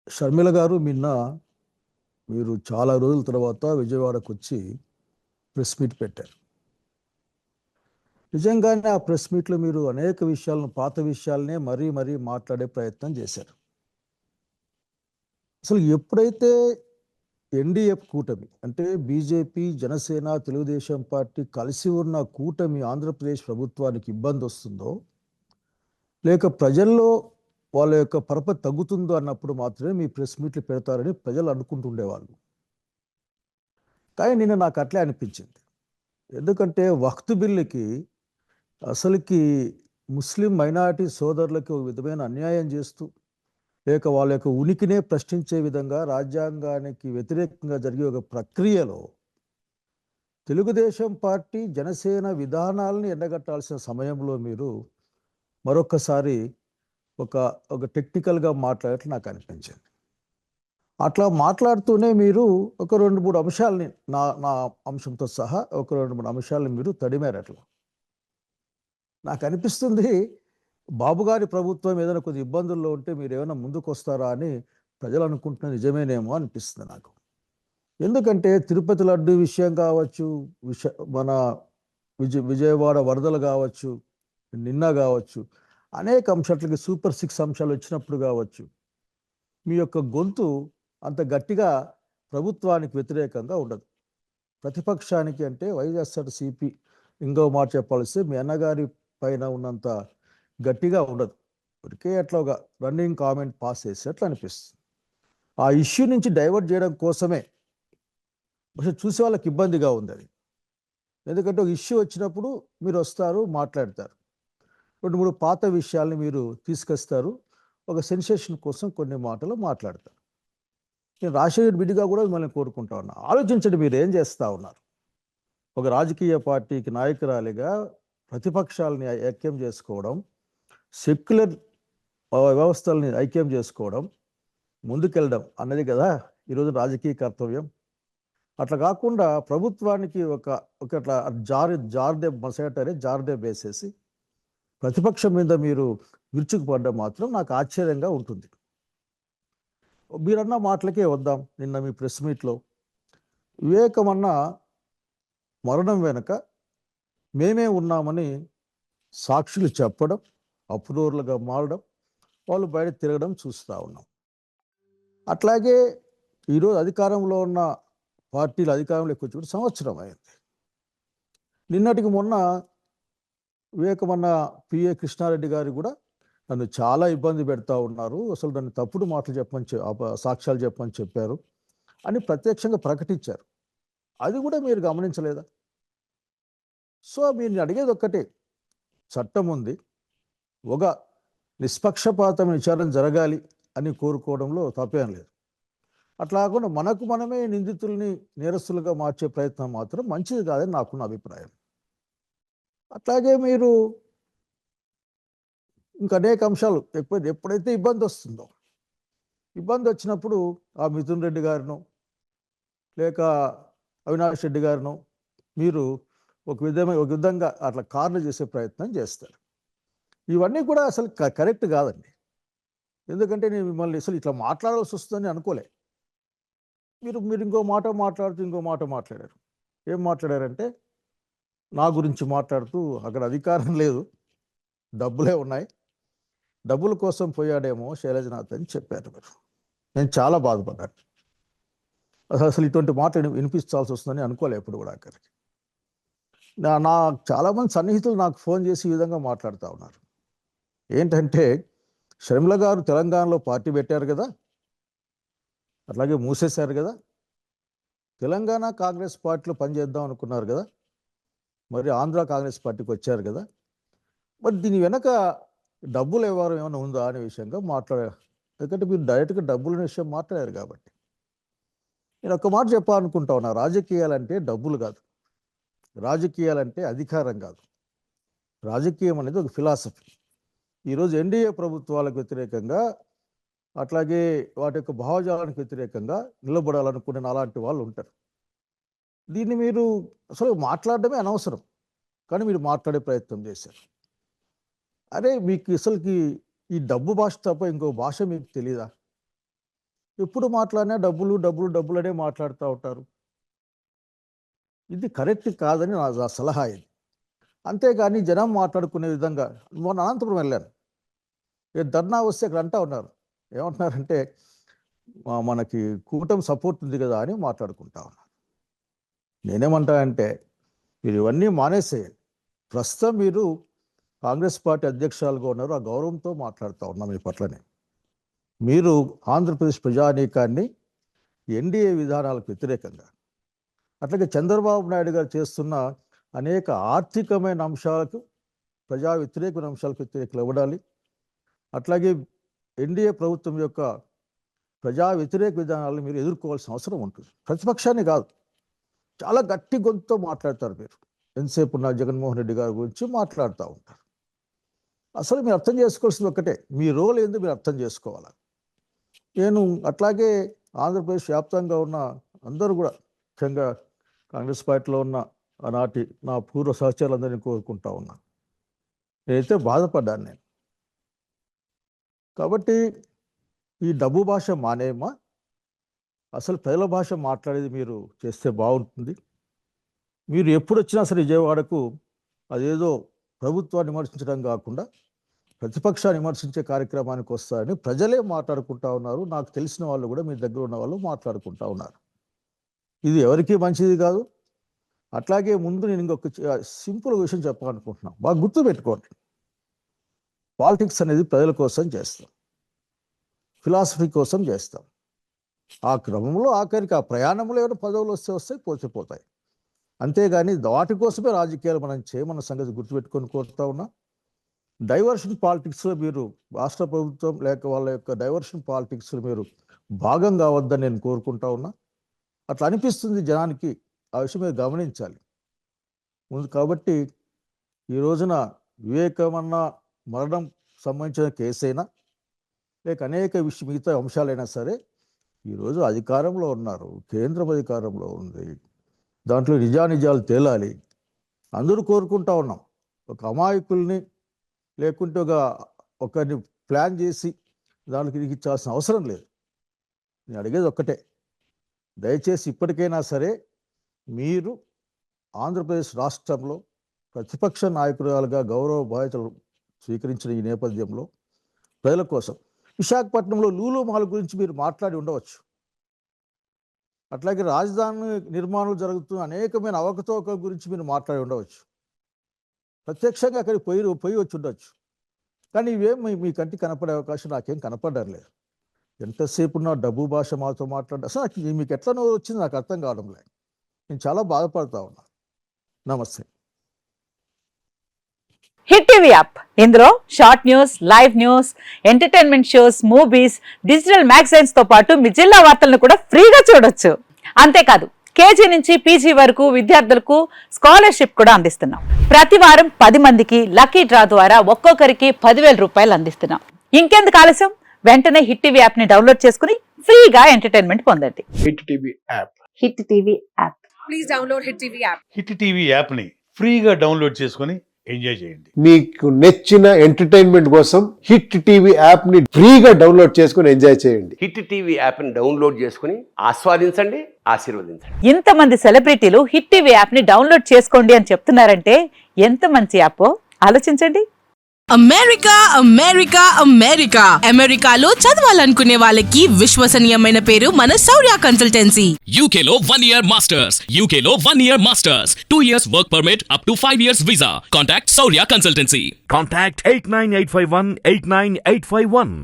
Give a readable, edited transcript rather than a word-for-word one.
షర్మిల గారు మీరు చాలా రోజుల తర్వాత విజయవాడకు వచ్చి ప్రెస్ మీట్ పెట్టారు. నిజంగానే ఆ ప్రెస్ మీట్లో మీరు అనేక విషయాలను, పాత విషయాలనే మరీ మరీ మాట్లాడే ప్రయత్నం చేశారు. అసలు ఎప్పుడైతే ఎన్డీఏ కూటమి అంటే బీజేపీ, జనసేన, తెలుగుదేశం పార్టీ కలిసి ఉన్న కూటమి ఆంధ్రప్రదేశ్ ప్రభుత్వానికి ఇబ్బంది వస్తుందో, లేక ప్రజల్లో వాళ్ళ యొక్క పరపతి తగ్గుతుందో అన్నప్పుడు మాత్రమే మీ ప్రెస్ మీట్లు పెడతారని ప్రజలు అనుకుంటుండేవాళ్ళు. కానీ నిన్న నాకు అట్లే అనిపించింది. ఎందుకంటే వక్త్ బిల్లుకి అసలుకి ముస్లిం మైనారిటీ సోదరులకి ఒక విధమైన అన్యాయం చేస్తూ, లేక వాళ్ళ యొక్క ఉనికినే ప్రశ్నించే విధంగా రాజ్యాంగానికి వ్యతిరేకంగా జరిగే ఒక ప్రక్రియలో తెలుగుదేశం పార్టీ, జనసేన విధానాలను ఎండగట్టాల్సిన సమయంలో మీరు మరొకసారి ఒక ఒక టెక్నికల్గా మాట్లాడటం నాకు అనిపించింది. అట్లా మాట్లాడుతూనే మీరు ఒక 2-3 అంశాలని నా నా అంశంతో సహా ఒక 2-3 అంశాలను మీరు తడిమారు. అట్లా నాకు అనిపిస్తుంది, బాబు గారి ప్రభుత్వం ఏదైనా కొద్ది ఇబ్బందుల్లో ఉంటే మీరు ఏమైనా ముందుకు వస్తారా అని ప్రజలు అనుకుంటున్న నిజమేనేమో అనిపిస్తుంది నాకు. ఎందుకంటే తిరుపతి లడ్డు విషయం కావచ్చు, మన విజయవాడ వరదలు కావచ్చు, నిన్న కావచ్చు, అనేక అంశాలకి సూపర్ 6 అంశాలు వచ్చినప్పుడు కావచ్చు, మీ యొక్క గొంతు అంత గట్టిగా ప్రభుత్వానికి వ్యతిరేకంగా ఉండదు. ప్రతిపక్షానికి అంటే వైఎస్ఆర్సీపీ ఇంకో మాట చెప్పాల్సి మీ అన్నగారి పైన ఉన్నంత గట్టిగా ఉండదు. ఇప్పటికే అట్లా ఒక రన్నింగ్ కామెంట్ పాస్ చేసేట్లు అనిపిస్తుంది. ఆ ఇష్యూ నుంచి డైవర్ట్ చేయడం కోసమే అసలు చూసే వాళ్ళకి ఇబ్బందిగా ఉంది అది. ఎందుకంటే ఒక ఇష్యూ వచ్చినప్పుడు మీరు వస్తారు, మాట్లాడతారు, 2-3 పాత విషయాల్ని మీరు తీసుకొస్తారు, ఒక సెన్సేషన్ కోసం కొన్ని మాటలు మాట్లాడతారు. నేను రాజశేఖర్ బిడ్డగా కూడా మిమ్మల్ని కోరుకుంటా ఉన్నా, ఆలోచించండి మీరు ఏం చేస్తూ ఉన్నారు. ఒక రాజకీయ పార్టీకి నాయకురాలిగా ప్రతిపక్షాలని ఐక్యం చేసుకోవడం, సెక్యులర్ వ్యవస్థల్ని ఐక్యం చేసుకోవడం, ముందుకెళ్ళడం అన్నది కదా ఈరోజు రాజకీయ కర్తవ్యం. అట్లా కాకుండా ప్రభుత్వానికి ఒకట్లా జార్దే వేసేసి ప్రతిపక్షం మీద మీరు విరుచుకుపడ్డం మాత్రం నాకు ఆశ్చర్యంగా ఉంటుంది. మీరన్న మాటలకే వద్దాం. నిన్న మీ ప్రెస్ మీట్లో వివేకమన్న మరణం వెనుక మేమే ఉన్నామని సాక్షులు చెప్పడం, అప్రూవర్లుగా మారడం, వాళ్ళు బయట తిరగడం చూస్తూ ఉన్నాం. అట్లాగే ఈరోజు అధికారంలో ఉన్న పార్టీలు అధికారంలోకి వచ్చి సంవత్సరం అయింది. నిన్నటికి మొన్న వివేకమన్న పిఏ కృష్ణారెడ్డి గారు కూడా నన్ను చాలా ఇబ్బంది పెడతా ఉన్నారు, అసలు నన్ను తప్పుడు మాటలు సాక్ష్యాలు చెప్పమని చెప్పారు అని ప్రత్యక్షంగా ప్రకటించారు. అది కూడా మీరు గమనించలేదా? సో మీరు అడిగేది ఒక్కటే, చట్టం ఉంది, ఒక నిష్పక్షపాతమైన విచారణ జరగాలి అని కోరుకోవడంలో తప్పేం లేదు. అట్లా కాకుండా మనకు మనమే నిందితుల్ని నేరస్తులుగా మార్చే ప్రయత్నం మాత్రం మంచిది కాదని నాకున్న అభిప్రాయం. అట్లాగే మీరు ఇంకా అనేక అంశాలు ఎప్పుడైతే ఇబ్బంది వస్తుందో, ఇబ్బంది వచ్చినప్పుడు ఆ మిథున్ రెడ్డి గారిను లేక అవినాష్ రెడ్డి గారిను మీరు ఒక విధంగా అట్లా కార్లు చేసే ప్రయత్నం చేస్తారు. ఇవన్నీ కూడా అసలు కరెక్ట్ కాదండి. ఎందుకంటే నేను మిమ్మల్ని అసలు ఇట్లా మాట్లాడాల్సి వస్తుందని అనుకోలే. మీరు ఇంకో మాట మాట్లాడారు. ఏం మాట్లాడారంటే, నా గురించి మాట్లాడుతూ అక్కడ అధికారం లేదు, డబ్బులే ఉన్నాయి, డబ్బుల కోసం పోయాడేమో శైలజనాథ్ అని చెప్పారు మీరు. నేను చాలా బాధపడ్డాను. అసలు ఇటువంటి మాట వినిపించాల్సి వస్తుందని అనుకోలే ఎప్పుడు కూడా. అక్కడికి నా చాలామంది సన్నిహితులు నాకు ఫోన్ చేసి ఈ విధంగా మాట్లాడుతూ ఉన్నారు. ఏంటంటే, షర్మిల గారు తెలంగాణలో పార్టీ పెట్టారు కదా, అట్లాగే మూసేశారు కదా, తెలంగాణ కాంగ్రెస్ పార్టీలో పనిచేద్దాం అనుకున్నారు కదా, మరి ఆంధ్ర కాంగ్రెస్ పార్టీకి వచ్చారు కదా, మరి దీని వెనక డబ్బులు వ్యవహారం ఏమైనా ఉందా అనే విషయంగా మాట్లాడారు. ఎందుకంటే మీరు డైరెక్ట్గా డబ్బుల విషయం మాట్లాడారు కాబట్టి నేను ఒక మాట చెప్పాలనుకుంటా ఉన్నా. రాజకీయాలంటే డబ్బులు కాదు, రాజకీయాలంటే అధికారం కాదు, రాజకీయం అనేది ఒక ఫిలాసఫీ. ఈరోజు ఎన్డీఏ ప్రభుత్వాలకు వ్యతిరేకంగా, అట్లాగే వాటి యొక్క భావజాలానికి వ్యతిరేకంగా నిలబడాలనుకునే అలాంటి వాళ్ళు ఉంటారు. దీన్ని మీరు అసలు మాట్లాడడమే అనవసరం, కానీ మీరు మాట్లాడే ప్రయత్నం చేశారు. అరే మీకు అసలుకి ఈ డబ్బు భాష తప్ప ఇంకో భాష మీకు తెలీదా? ఎప్పుడు మాట్లాడినా డబ్బులు డబ్బులు డబ్బులు అనే మాట్లాడుతూ ఉంటారు. ఇది కరెక్ట్ కాదని నా సలహా ఇది. అంతేగాని జనం మాట్లాడుకునే విధంగా మొన్న అనంతపురం వెళ్ళాను. ధర్నా వస్తే అక్కడ అంటా ఉన్నారు, ఏమంటున్నారంటే మనకి కూటమి సపోర్ట్ ఉంది కదా అని మాట్లాడుకుంటా ఉన్నారు. నేనేమంటా అంటే మీరు ఇవన్నీ మానేసేయండి. ప్రస్తుతం మీరు కాంగ్రెస్ పార్టీ అధ్యక్షులుగా ఉన్నారు, ఆ గౌరవంతో మాట్లాడుతూ ఉన్నాం మీ పట్లనే. మీరు ఆంధ్రప్రదేశ్ ప్రజానీకాన్ని ఎన్డీఏ విధానాలకు వ్యతిరేకంగా, అట్లాగే చంద్రబాబు నాయుడు గారు చేస్తున్న అనేక ఆర్థికమైన అంశాలకు, ప్రజా వ్యతిరేకమైన అంశాలకు వ్యతిరేకలు ఇవ్వడాలి. అట్లాగే ఎన్డీఏ ప్రభుత్వం యొక్క ప్రజా వ్యతిరేక విధానాలను మీరు ఎదుర్కోవాల్సిన అవసరం ఉంటుంది. ప్రతిపక్షాన్ని కాదు, చాలా గట్టి గొంతుతో మాట్లాడతారు మీరు. ఎంతసేపు ఉన్న జగన్మోహన్ రెడ్డి గారి గురించి మాట్లాడుతూ ఉంటారు. అసలు మీరు అర్థం చేసుకోవాల్సింది ఒక్కటే, మీ రోల్ ఏందో మీరు అర్థం చేసుకోవాలి. నేను అట్లాగే ఆంధ్రప్రదేశ్ వ్యాప్తంగా ఉన్న అందరూ కూడా, ముఖ్యంగా కాంగ్రెస్ పార్టీలో ఉన్న ఆనాటి నా పూర్వ సహచరులందరినీ కోరుకుంటా ఉన్నా. నేనైతే బాధపడ్డాను నేను. కాబట్టి ఈ డబ్బు భాష మానేయమా, అసలు ప్రజల భాష మాట్లాడేది మీరు చేస్తే బాగుంటుంది. మీరు ఎప్పుడు వచ్చినా సరే విజయవాడకు అదేదో ప్రభుత్వాన్ని విమర్శించడం కాకుండా ప్రతిపక్షాన్ని విమర్శించే కార్యక్రమానికి వస్తారని ప్రజలే మాట్లాడుకుంటా ఉన్నారు. నాకు తెలిసిన వాళ్ళు కూడా మీ దగ్గర ఉన్న వాళ్ళు మాట్లాడుకుంటా ఉన్నారు. ఇది ఎవరికీ మంచిది కాదు. అట్లాగే ముందు నేను ఇంకొక సింపుల్ విషయం చెప్పాలనుకుంటున్నాను, బాగా గుర్తుపెట్టుకోండి. పాలిటిక్స్ అనేది ప్రజల కోసం చేస్తాం, ఫిలాసఫీ కోసం చేస్తాం. ఆ క్రమంలో ఆఖరికి ఆ ప్రయాణంలో ఏమైనా పదవులు వస్తాయి, పోతే. అంతేగాని వాటి కోసమే రాజకీయాలు మనం చేయమన్న సంగతి గుర్తుపెట్టుకొని కోరుతా ఉన్నా. డైవర్షన్ పాలిటిక్స్లో మీరు రాష్ట్ర ప్రభుత్వం లేక వాళ్ళ యొక్క డైవర్షన్ పాలిటిక్స్లో మీరు భాగం కావద్దని నేను కోరుకుంటా ఉన్నా. అట్లా అనిపిస్తుంది జనానికి, ఆ విషయం మీరు గమనించాలి ముందు. కాబట్టి ఈ రోజున వివేకమన్న మరణం సంబంధించిన కేసైనా లేక అనేక మిగతా అంశాలైనా సరే ఈరోజు అధికారంలో ఉన్నారు, కేంద్రం అధికారంలో ఉంది, దాంట్లో నిజానిజాలు తేలాలి. అందరూ కోరుకుంటా ఉన్నాం. ఒక అమాయకుల్ని లేకుంటే ఒకరిని ప్లాన్ చేసి దానికి ఇచ్చాల్సిన అవసరం లేదు. నేను అడిగేది ఒక్కటే, దయచేసి ఇప్పటికైనా సరే మీరు ఆంధ్రప్రదేశ్ రాష్ట్రంలో ప్రతిపక్ష నాయకురాలుగా గౌరవ బాధ్యతలు స్వీకరించిన ఈ నేపథ్యంలో ప్రజల కోసం విశాఖపట్నంలో లూలు మాల్ గురించి మీరు మాట్లాడి ఉండవచ్చు. అట్లాగే రాజధాని నిర్మాణం జరుగుతున్న అనేకమైన అవకతవకల గురించి మీరు మాట్లాడి ఉండవచ్చు. ప్రత్యక్షంగా అక్కడికి పోయి వచ్చి ఉండొచ్చు. కానీ ఇవేం మీ కంటికి కనపడే అవకాశం నాకేం కనపడడం లేదు. ఎంతసేపు ఉన్న డబ్బు భాష మాతో మాట్లాడే అసలు మీకు ఎట్లా నోరు వచ్చింది నాకు అర్థం కావడం లేదు. నేను చాలా బాధపడతా ఉన్నా. నమస్తే. హిట్ టీవీ యాప్, ఇందులో short news, live news, entertainment shows, movies, digital magazines తో పాటు మీ జిల్లా వార్తలను కూడా ఫ్రీగా చూడొచ్చు. అంతేకాదు కేజీ నుంచి పీజీ వరకు విద్యార్థులకు స్కాలర్షిప్ కూడా అందిస్తున్నాం. ప్రతి వారం 10 మందికి లక్కీ డ్రా ద్వారా ఒక్కొక్కరికి 10,000 రూపాయలు అందిస్తున్నాం. ఇంకెందుకు ఆలస్యం, వెంటనే హిట్ టీవీ యాప్ ని డౌన్లోడ్ చేసుకుని ఫ్రీగా ఎంటర్టైన్మెంట్ పొందండి. Hit TV app. Hit TV app. Please download hit TV app. Hit TV app ని ఫ్రీగా డౌన్లోడ్ చేసుకుని ఎంజాయ్ చేయండి. మీకు నచ్చిన ఎంటర్టైన్మెంట్ కోసం హిట్ టీవీ యాప్ ని ఫ్రీగా డౌన్లోడ్ చేసుకుని ఎంజాయ్ చేయండి. హిట్ టీవీ యాప్ ని డౌన్లోడ్ చేసుకుని ఆస్వాదించండి, ఆశీర్వదించండి. ఇంతమంది సెలబ్రిటీలు హిట్ టీవీ యాప్ ని డౌన్లోడ్ చేసుకోండి అని చెప్తున్నారంటే ఎంత మంచి యాప్ ఆలోచించండి. అమెరికా అమెరికా అమెరికా అమెరికాలో చదవాలనుకునే వాళ్ళకి విశ్వసనీయమైన పేరు మన శౌర్య కన్సల్టెన్సీ. UK లో 1 year masters. UK లో 1 year masters. 2 years work permit up to 5 years visa. Contact Saurya Consultancy. Contact 89851 89851.